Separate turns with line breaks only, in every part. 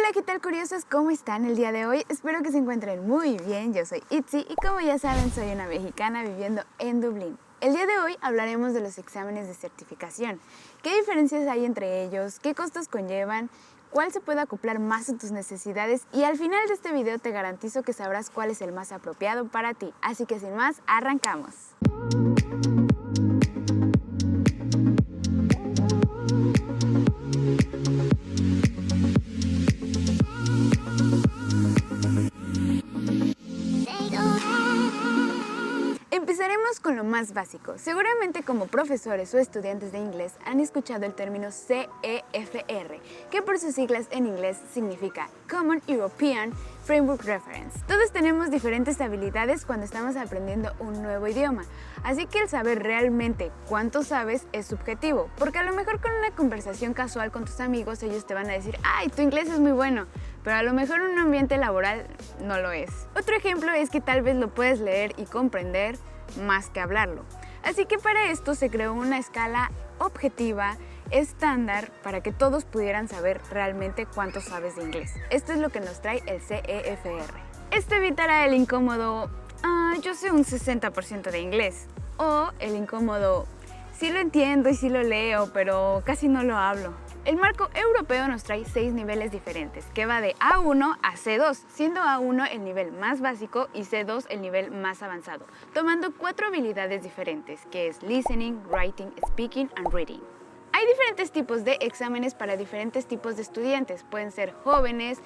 Hola, ¿qué tal, curiosos? ¿Cómo están el día de hoy? Espero que se encuentren muy bien. Yo soy Itzy y como ya saben, soy una mexicana viviendo en Dublín. El día de hoy hablaremos de los exámenes de certificación. ¿Qué diferencias hay entre ellos? ¿Qué costos conllevan? ¿Cuál se puede acoplar más a tus necesidades? Y al final de este video te garantizo que sabrás cuál es el más apropiado para ti. Así que sin más, arrancamos. Empezaremos con lo más básico. Seguramente como profesores o estudiantes de inglés han escuchado el término CEFR, que por sus siglas en inglés significa Common European Framework Reference. Todos tenemos diferentes habilidades cuando estamos aprendiendo un nuevo idioma, así que el saber realmente cuánto sabes es subjetivo, porque a lo mejor con una conversación casual con tus amigos ellos te van a decir ¡ay, tu inglés es muy bueno! Pero a lo mejor en un ambiente laboral no lo es. Otro ejemplo es que tal vez lo puedes leer y comprender más que hablarlo. Así que para esto se creó una escala objetiva, estándar, para que todos pudieran saber realmente cuánto sabes de inglés. Esto es lo que nos trae el CEFR. Esto evitará el incómodo, yo sé un 60% de inglés, o el incómodo, sí lo entiendo y sí lo leo, pero casi no lo hablo. El marco europeo nos trae 6 niveles diferentes, que va de A1 a C2, siendo A1 el nivel más básico y C2 el nivel más avanzado, tomando 4 habilidades diferentes, que es listening, writing, speaking and reading. Hay diferentes tipos de exámenes para diferentes tipos de estudiantes, pueden ser jóvenes,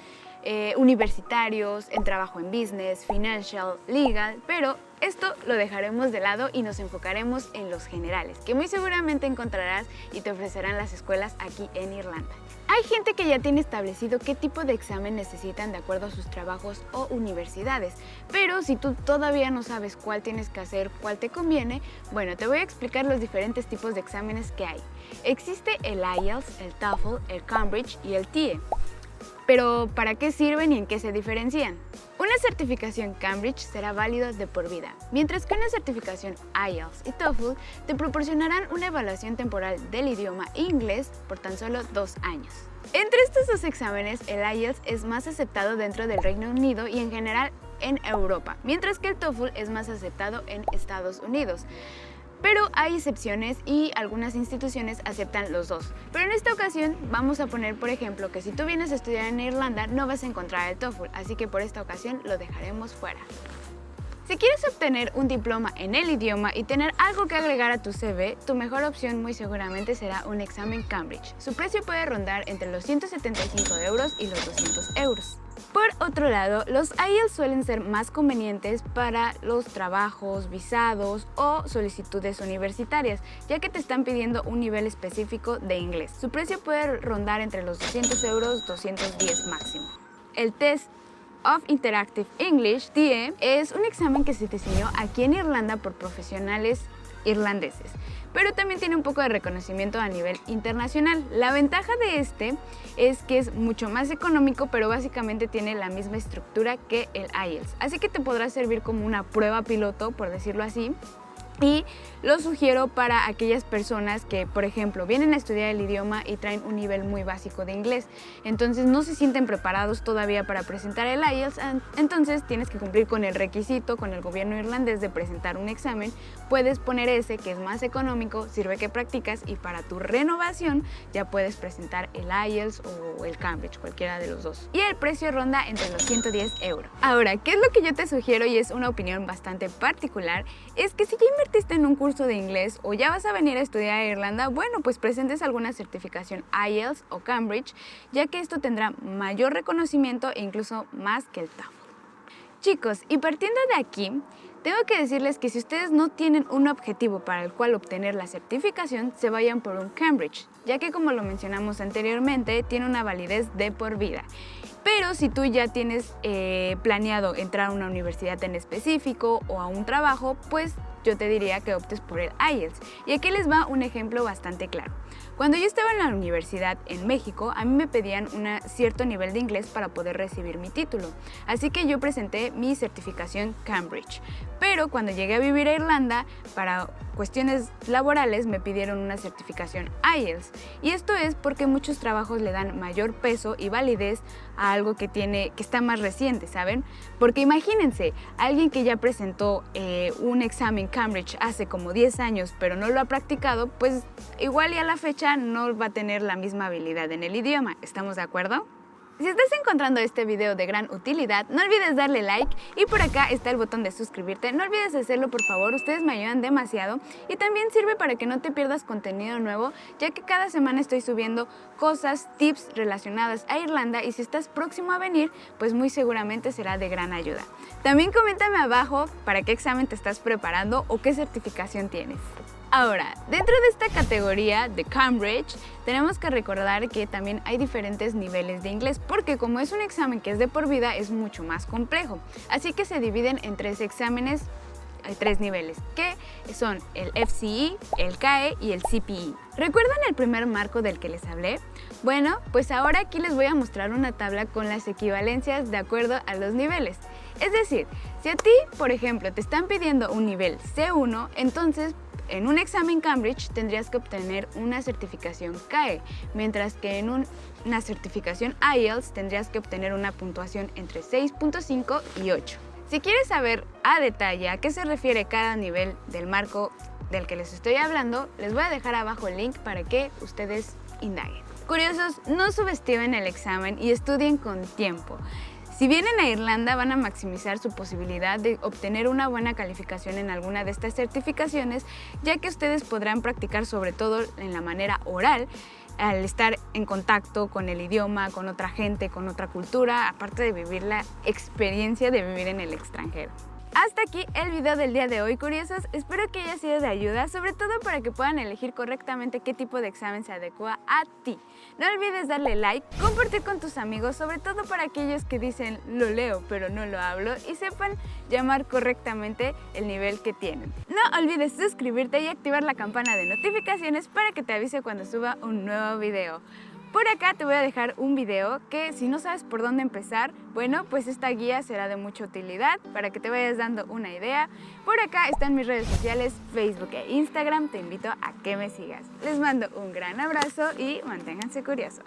universitarios, en trabajo en business, financial, legal, pero esto lo dejaremos de lado y nos enfocaremos en los generales, que muy seguramente encontrarás y te ofrecerán las escuelas aquí en Irlanda. Hay gente que ya tiene establecido qué tipo de examen necesitan de acuerdo a sus trabajos o universidades, pero si tú todavía no sabes cuál tienes que hacer, cuál te conviene, bueno, te voy a explicar los diferentes tipos de exámenes que hay. Existe el IELTS, el TOEFL, el Cambridge y el TIE. Pero, ¿para qué sirven y en qué se diferencian? Una certificación Cambridge será válida de por vida, mientras que una certificación IELTS y TOEFL te proporcionarán una evaluación temporal del idioma inglés por tan solo 2 años. Entre estos dos exámenes, el IELTS es más aceptado dentro del Reino Unido y en general en Europa, mientras que el TOEFL es más aceptado en Estados Unidos. Pero hay excepciones y algunas instituciones aceptan los dos. Pero en esta ocasión vamos a poner, por ejemplo, que si tú vienes a estudiar en Irlanda no vas a encontrar el TOEFL, así que por esta ocasión lo dejaremos fuera. Si quieres obtener un diploma en el idioma y tener algo que agregar a tu CV, tu mejor opción muy seguramente será un examen Cambridge. Su precio puede rondar entre los 175 euros y los 200 euros. Por otro lado, los IELTS suelen ser más convenientes para los trabajos, visados o solicitudes universitarias, ya que te están pidiendo un nivel específico de inglés. Su precio puede rondar entre los 200 euros, 210 máximo. El Test of Interactive English, TIE, es un examen que se diseñó aquí en Irlanda por profesionales irlandeses, pero también tiene un poco de reconocimiento a nivel internacional. La ventaja de este es que es mucho más económico, pero básicamente tiene la misma estructura que el IELTS, así que te podrá servir como una prueba piloto, por decirlo así. Y lo sugiero para aquellas personas que, por ejemplo, vienen a estudiar el idioma y traen un nivel muy básico de inglés. Entonces no se sienten preparados todavía para presentar el IELTS, entonces tienes que cumplir con el requisito con el gobierno irlandés de presentar un examen. Puedes poner ese, que es más económico, sirve que practicas, y para tu renovación ya puedes presentar el IELTS o el Cambridge, cualquiera de los dos. Y el precio ronda entre los 110 euros. Ahora, ¿qué es lo que yo te sugiero? Y es una opinión bastante particular, es que si ya invertiste en un curso de inglés o ya vas a venir a estudiar a Irlanda, bueno, pues presentes alguna certificación IELTS o Cambridge, ya que esto tendrá mayor reconocimiento e incluso más que el TOEFL. Chicos, y partiendo de aquí, tengo que decirles que si ustedes no tienen un objetivo para el cual obtener la certificación, se vayan por un Cambridge, ya que como lo mencionamos anteriormente, tiene una validez de por vida. Pero si tú ya tienes planeado entrar a una universidad en específico o a un trabajo, pues yo te diría que optes por el IELTS. Y aquí les va un ejemplo bastante claro. Cuando yo estaba en la universidad en México, a mí me pedían un cierto nivel de inglés para poder recibir mi título. Así que yo presenté mi certificación Cambridge. Pero cuando llegué a vivir a Irlanda, para cuestiones laborales me pidieron una certificación IELTS. Y esto es porque muchos trabajos le dan mayor peso y validez a algo que está más reciente, ¿saben? Porque imagínense, alguien que ya presentó un examen Cambridge hace como 10 años, pero no lo ha practicado, pues igual y a la fecha no va a tener la misma habilidad en el idioma. ¿Estamos de acuerdo? Si estás encontrando este video de gran utilidad, no olvides darle like y por acá está el botón de suscribirte. No olvides hacerlo, por favor, ustedes me ayudan demasiado y también sirve para que no te pierdas contenido nuevo, ya que cada semana estoy subiendo cosas, tips relacionadas a Irlanda y si estás próximo a venir, pues muy seguramente será de gran ayuda. También coméntame abajo para qué examen te estás preparando o qué certificación tienes. Ahora, dentro de esta categoría de Cambridge, tenemos que recordar que también hay diferentes niveles de inglés, porque como es un examen que es de por vida, es mucho más complejo. Así que se dividen en 3 exámenes, hay 3 niveles, que son el FCE, el CAE y el CPE. ¿Recuerdan el primer marco del que les hablé? Bueno, pues ahora aquí les voy a mostrar una tabla con las equivalencias de acuerdo a los niveles. Es decir, si a ti, por ejemplo, te están pidiendo un nivel C1, entonces en un examen Cambridge tendrías que obtener una certificación CAE, mientras que en una certificación IELTS tendrías que obtener una puntuación entre 6.5 y 8. Si quieres saber a detalle a qué se refiere cada nivel del marco del que les estoy hablando, les voy a dejar abajo el link para que ustedes indaguen. Curiosos, no subestimen el examen y estudien con tiempo. Si vienen a Irlanda van a maximizar su posibilidad de obtener una buena calificación en alguna de estas certificaciones, ya que ustedes podrán practicar sobre todo en la manera oral, al estar en contacto con el idioma, con otra gente, con otra cultura, aparte de vivir la experiencia de vivir en el extranjero. Hasta aquí el video del día de hoy, curiosos. Espero que haya sido de ayuda, sobre todo para que puedan elegir correctamente qué tipo de examen se adecua a ti. No olvides darle like, compartir con tus amigos, sobre todo para aquellos que dicen lo leo pero no lo hablo y sepan llamar correctamente el nivel que tienen. No olvides suscribirte y activar la campana de notificaciones para que te avise cuando suba un nuevo video. Por acá te voy a dejar un video que si no sabes por dónde empezar, bueno, pues esta guía será de mucha utilidad para que te vayas dando una idea. Por acá están mis redes sociales, Facebook e Instagram, te invito a que me sigas. Les mando un gran abrazo y manténganse curiosos.